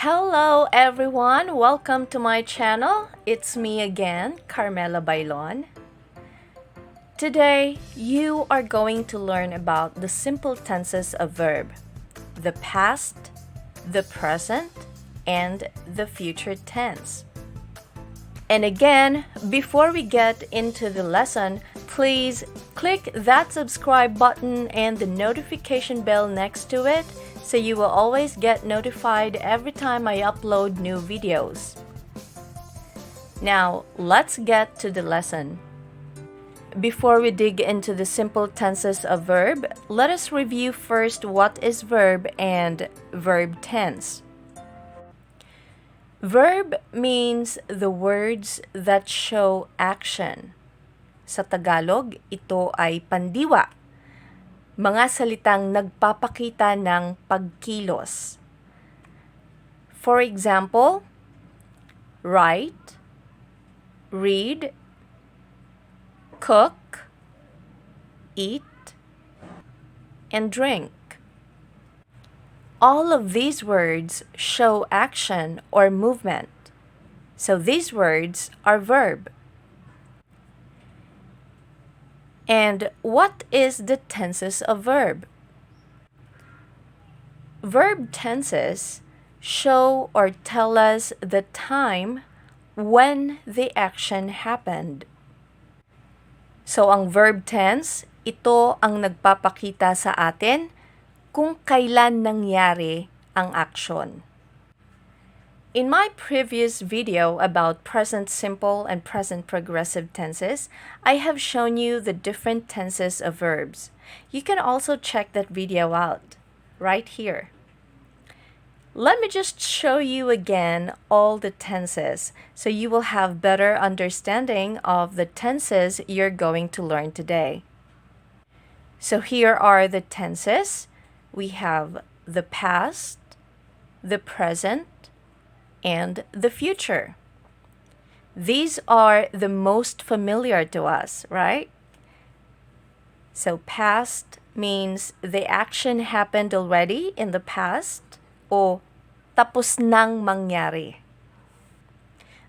Hello everyone! Welcome to my channel. It's me again, Carmela Baylon. Today, you are going to learn about the simple tenses of verb, the past, the present, and the future tense. And again, before we get into the lesson, please click that subscribe button and the notification bell next to it so you will always get notified every time I upload new videos. Now, let's get to the lesson. Before we dig into the simple tenses of verb, let us review first what is verb and verb tense. Verb means the words that show action. Sa Tagalog, ito ay pandiwa. Mga salitang nagpapakita ng pagkilos. For example, write, read, cook, eat, and drink. All of these words show action or movement. So these words are verb. And what is the tenses of verb? Verb tenses show or tell us the time when the action happened. So ang verb tense, ito ang nagpapakita sa atin kung kailan nangyari ang aksyon. In my previous video about present simple and present progressive tenses, I have shown you the different tenses of verbs. You can also check that video out right here. Let me just show you again all the tenses so you will have better understanding of the tenses you're going to learn today. So here are the tenses. We have the past, the present, and the future. These are the most familiar to us, right? So past means the action happened already in the past o tapos nang mangyari.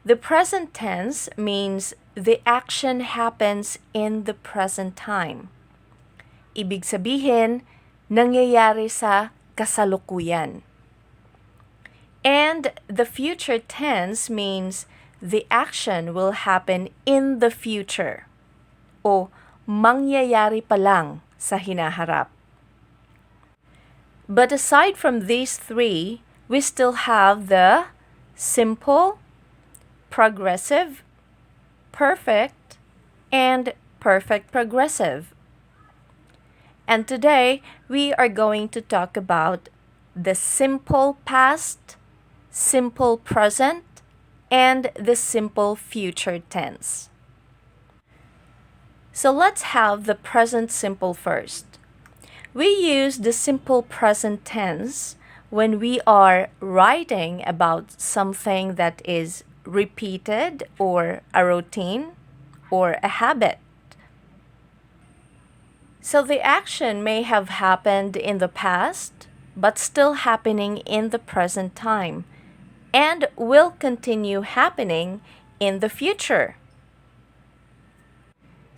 The present tense means the action happens in the present time. Ibig sabihin, nangyayari sa kasalukuyan. And the future tense means the action will happen in the future o mangyayari pa lang sa hinaharap. But aside from these three, we still have the simple, progressive, perfect, and perfect progressive. And today, we are going to talk about the simple past, simple present, and the simple future tense. So let's have the present simple first. We use the simple present tense when we are writing about something that is repeated or a routine or a habit. So the action may have happened in the past, but still happening in the present time, and will continue happening in the future.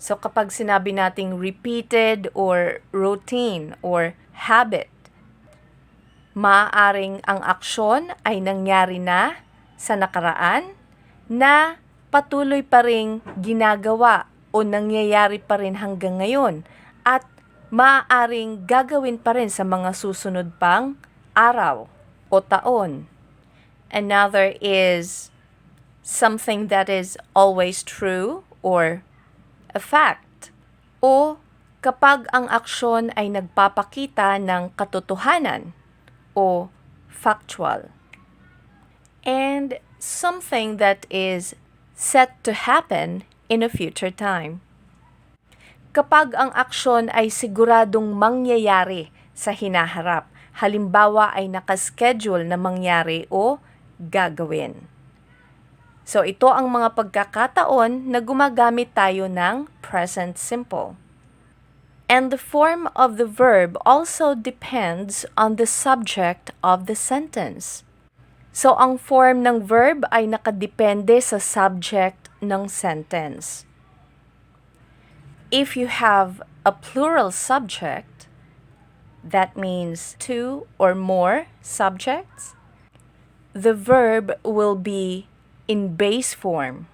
So kapag sinabi nating repeated or routine or habit, maaaring ang aksyon ay nangyari na sa nakaraan na patuloy pa ring ginagawa o nangyayari pa rin hanggang ngayon at maaaring gagawin pa rin sa mga susunod pang araw o taon. Another is something that is always true or a fact. O kapag ang aksyon ay nagpapakita ng katotohanan o factual. And something that is set to happen in a future time. Kapag ang aksyon ay siguradong mangyayari sa hinaharap, halimbawa ay nakaschedule na mangyari o gagawin. So ito ang mga pagkakataon na gumagamit tayo ng present simple. And the form of the verb also depends on the subject of the sentence. So, ang form ng verb ay nakadepende sa subject ng sentence. If you have a plural subject, that means two or more subjects, the verb will be in base form.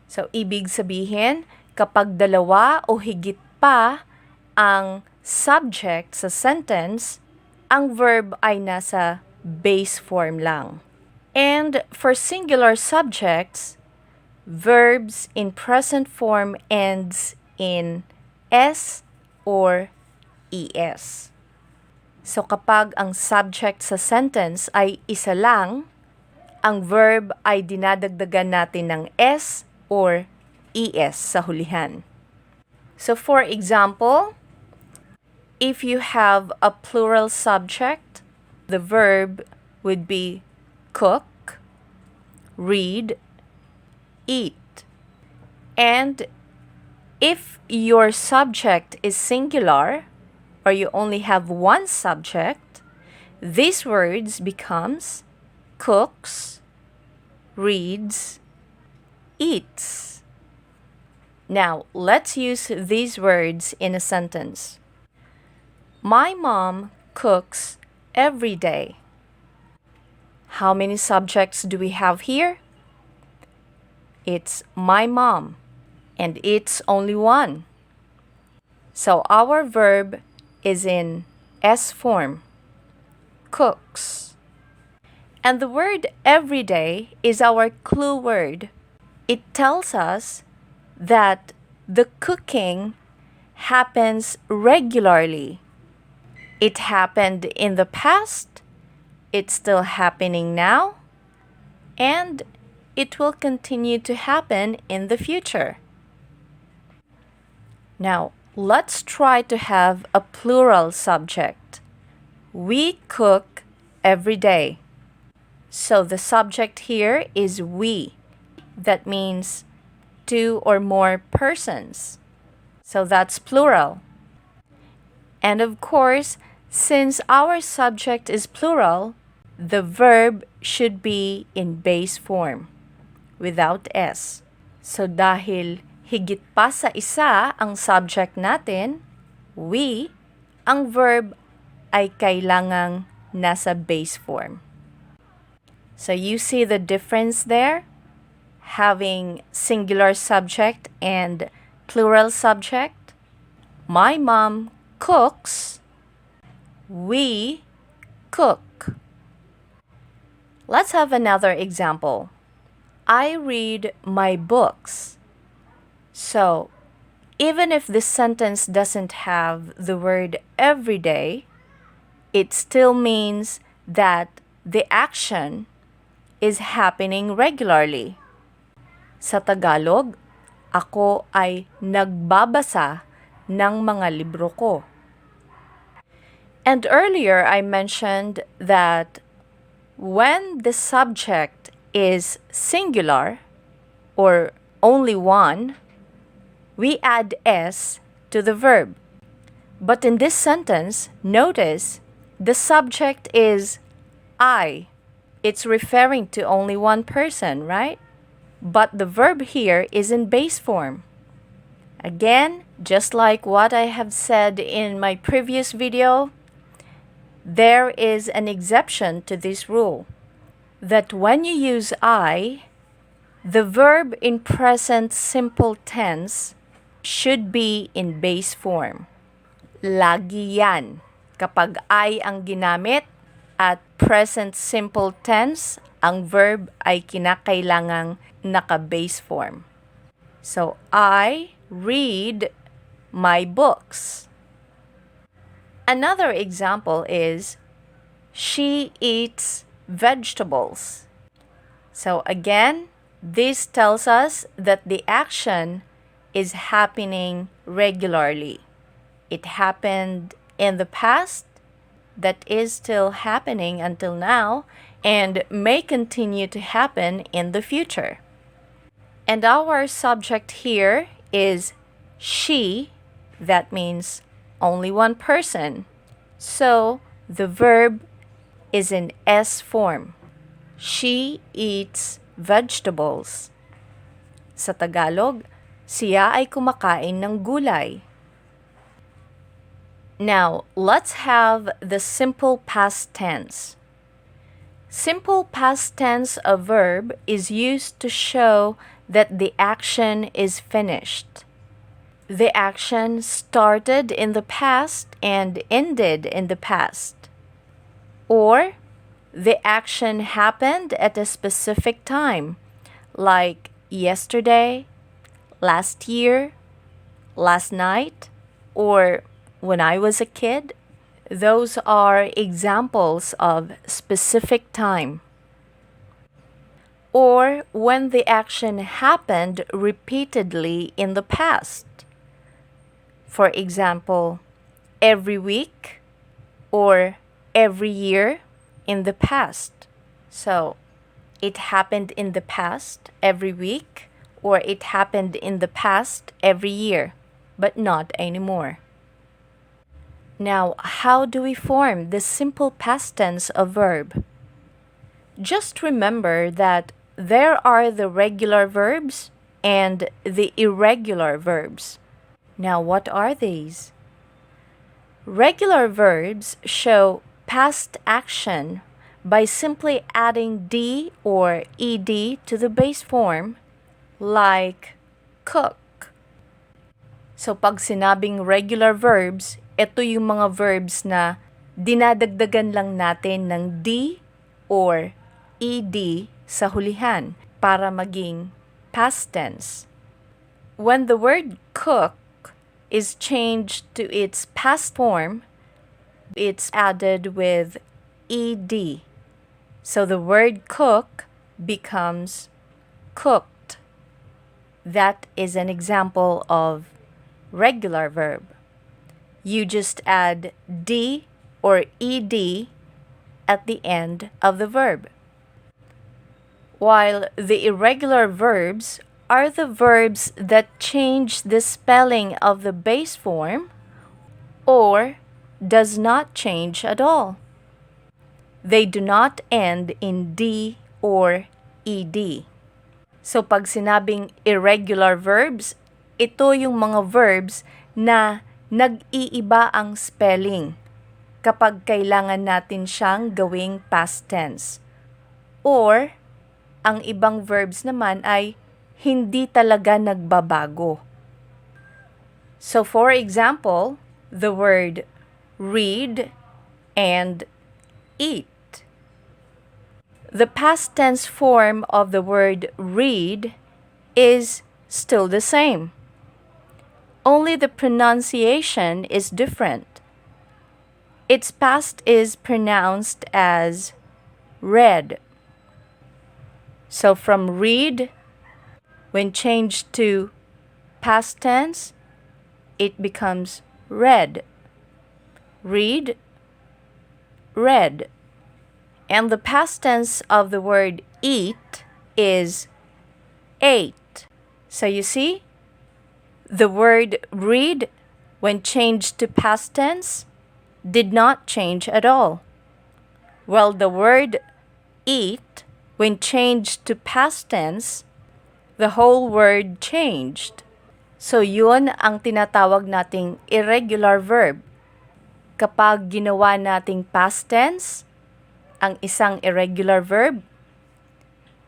So, ibig sabihin, kapag dalawa o higit pa ang subject sa sentence, ang verb ay nasa base form lang. And for singular subjects, verbs in present form ends in S or ES. So kapag ang subject sa sentence ay isa lang, ang verb ay dinadagdagan natin ng S or ES sa hulihan. So for example, if you have a plural subject, the verb would be cook, read, eat. And if your subject is singular, or you only have one subject, these words becomes cooks, reads, eats. Now, let's use these words in a sentence. My mom cooks every day. How many subjects do we have here? It's my mom, and it's only one. So our verb is in S form, cooks. And the word every day is our clue word. It tells us that the cooking happens regularly. It happened in the past, it's still happening now, and it will continue to happen in the future. Now, let's try to have a plural subject. We cook every day. So the subject here is we. That means two or more persons. So that's plural. And of course, since our subject is plural, the verb should be in base form, without S. So dahil higit pa sa isa ang subject natin, we, ang verb ay kailangang nasa base form. So you see the difference there? Having singular subject and plural subject. My mom cooks. We cook. Let's have another example. I read my books. So, even if this sentence doesn't have the word every day, it still means that the action is happening regularly. Sa Tagalog, ako ay nagbabasa ng mga libro ko. And earlier I mentioned that when the subject is singular or only one, we add S to the verb. But in this sentence, notice the subject is I. It's referring to only one person, right? But the verb here is in base form. Again, just like what I have said in my previous video, there is an exception to this rule, that when you use I, the verb in present simple tense should be in base form. Lagi yan. Kapag I ang ginamit at present simple tense, ang verb ay kinakailangang naka-base form. So, I read my books. Another example is, she eats vegetables. So again, this tells us that the action is happening regularly. It happened in the past, that is still happening until now, and may continue to happen in the future. And our subject here is she, that means only one person. So the verb is in S form. She eats vegetables. Sa Tagalog, siya ay kumakain ng gulay. Now, let's have the simple past tense. Simple past tense of verb is used to show that the action is finished. The action started in the past and ended in the past. Or, the action happened at a specific time, like yesterday, last year, last night, or when I was a kid. Those are examples of specific time. Or when the action happened repeatedly in the past. For example, every week or every year in the past. So, it happened in the past every week, or it happened in the past every year, but not anymore. Now, how do we form the simple past tense of verb? Just remember that there are the regular verbs and the irregular verbs. Now, what are these? Regular verbs show past action by simply adding d or ed to the base form, like cook. So, pag sinabing regular verbs, ito yung mga verbs na dinadagdagan lang natin ng d or ed sa hulihan para maging past tense. When the word cook is changed to its past form, it's added with ed. So the word cook becomes cooked. That is an example of regular verb. You just add d or ed at the end of the verb. While the irregular verbs are the verbs that change the spelling of the base form or does not change at all. They do not end in d or ed. So pag sinabing irregular verbs, ito yung mga verbs na nag-iiba ang spelling kapag kailangan natin siyang gawing past tense. Or, ang ibang verbs naman ay hindi talaga nagbabago. So for example, the word read and eat. The past tense form of the word read is still the same. Only the pronunciation is different. Its past is pronounced as read. So from read, when changed to past tense, it becomes read. Read, read. And the past tense of the word eat is ate. So you see, the word read, when changed to past tense, did not change at all. While the word eat, when changed to past tense, the whole word changed. So yun ang tinatawag nating irregular verb. Kapag ginawa nating past tense, ang isang irregular verb,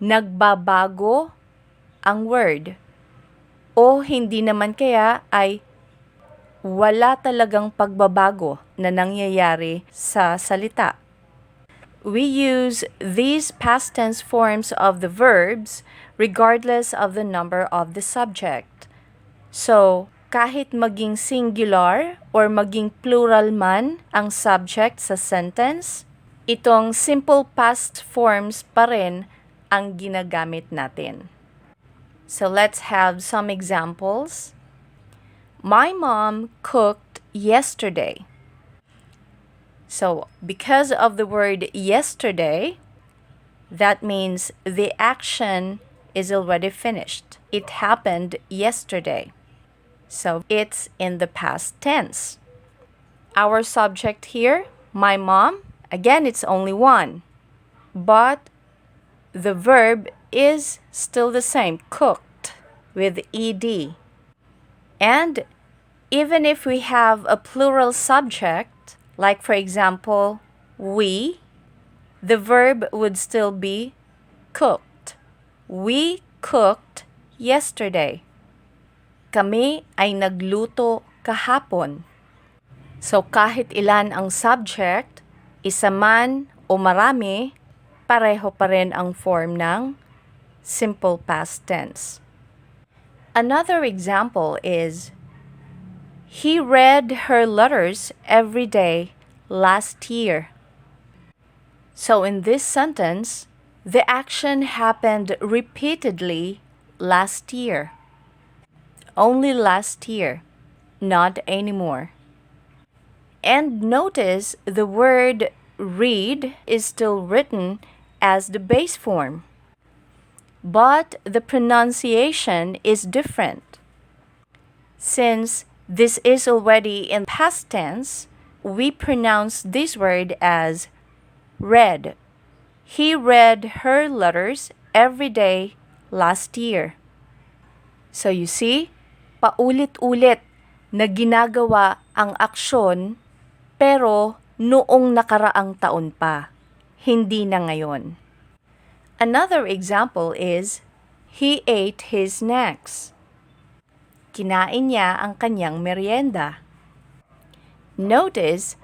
nagbabago ang word. O hindi naman kaya ay wala talagang pagbabago na nangyayari sa salita. We use these past tense forms of the verbs regardless of the number of the subject. So, kahit maging singular or maging plural man ang subject sa sentence, itong simple past forms pa rin ang ginagamit natin. So let's have some examples. My mom cooked yesterday. So because of the word yesterday, that means the action is already finished. It happened yesterday. So it's in the past tense. Our subject here, my mom, again, it's only one. But the verb is still the same, cooked, with ed. And even if we have a plural subject, like for example, we, the verb would still be cooked. We cooked yesterday. Kami ay nagluto kahapon. So kahit ilan ang subject, isa man o marami, pareho pa rin ang form ng simple past tense. Another example is, he read her letters every day last year. So in this sentence, the action happened repeatedly last year. Only last year, not anymore. And notice the word read is still written as the base form, but the pronunciation is different. Since this is already in past tense, we pronounce this word as read. He read her letters every day last year. So you see, paulit-ulit na ginagawa ang aksyon pero noong nakaraang taon pa, hindi na ngayon. Another example is, he ate his snacks. Kinain niya ang kanyang merienda. Notice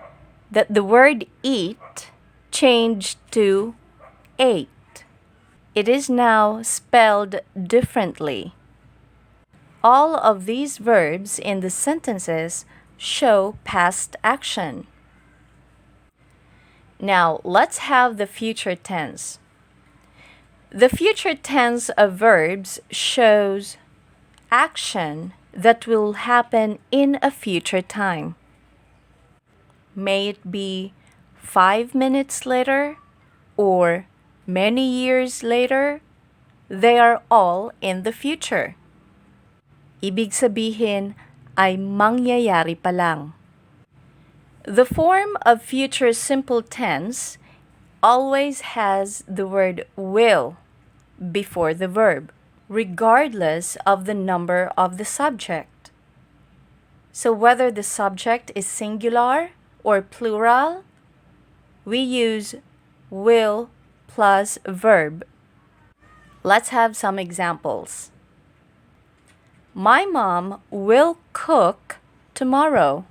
that the word eat changed to ate. It is now spelled differently. All of these verbs in the sentences show past action. Now, let's have the future tense. The future tense of verbs shows action that will happen in a future time. May it be 5 minutes later or many years later, they are all in the future. Ibig sabihin ay mangyayari pa lang. The form of future simple tense always has the word will before the verb, regardless of the number of the subject. So whether the subject is singular or plural, we use will plus verb. Let's have some examples. My mom will cook tomorrow.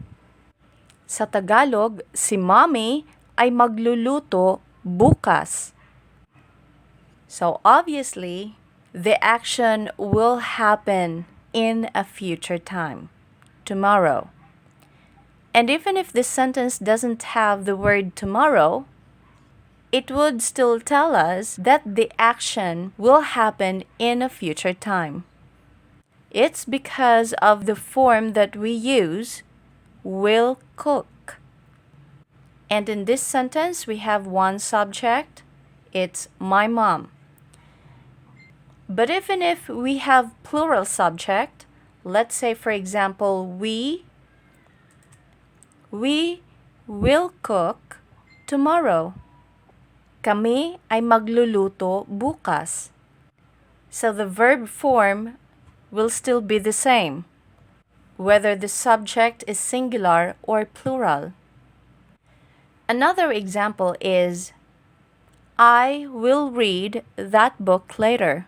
Sa Tagalog, si mommy ay magluluto bukas. So obviously, the action will happen in a future time, tomorrow. And even if this sentence doesn't have the word tomorrow, it would still tell us that the action will happen in a future time. It's because of the form that we use, will cook. And in this sentence, we have one subject. It's my mom. But even if we have plural subject, let's say for example, we will cook tomorrow. Kami ay magluluto bukas. So the verb form will still be the same, whether the subject is singular or plural. Another example is, I will read that book later.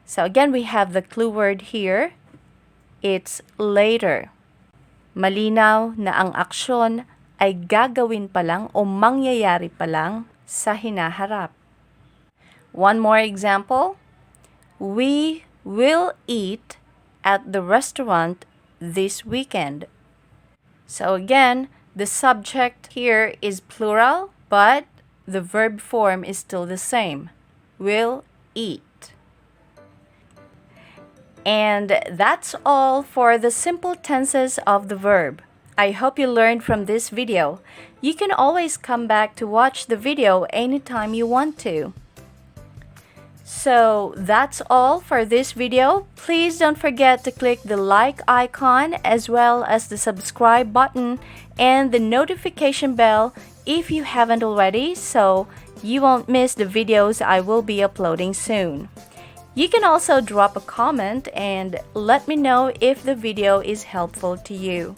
So again, we have the clue word here. It's later. Malinaw na ang aksyon ay gagawin pa lang o mangyayari pa lang sa hinaharap. One more example. We will eat at the restaurant this weekend. So again, the subject here is plural, but the verb form is still the same. Will eat. And that's all for the simple tenses of the verb. I hope you learned from this video. You can always come back to watch the video anytime you want to. So that's all for this video. Please don't forget to click the like icon as well as the subscribe button and the notification bell if you haven't already, so you won't miss the videos I will be uploading soon. You can also drop a comment and let me know if the video is helpful to you.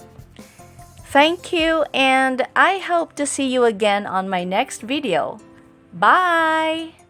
Thank you, and I hope to see you again on my next video. Bye!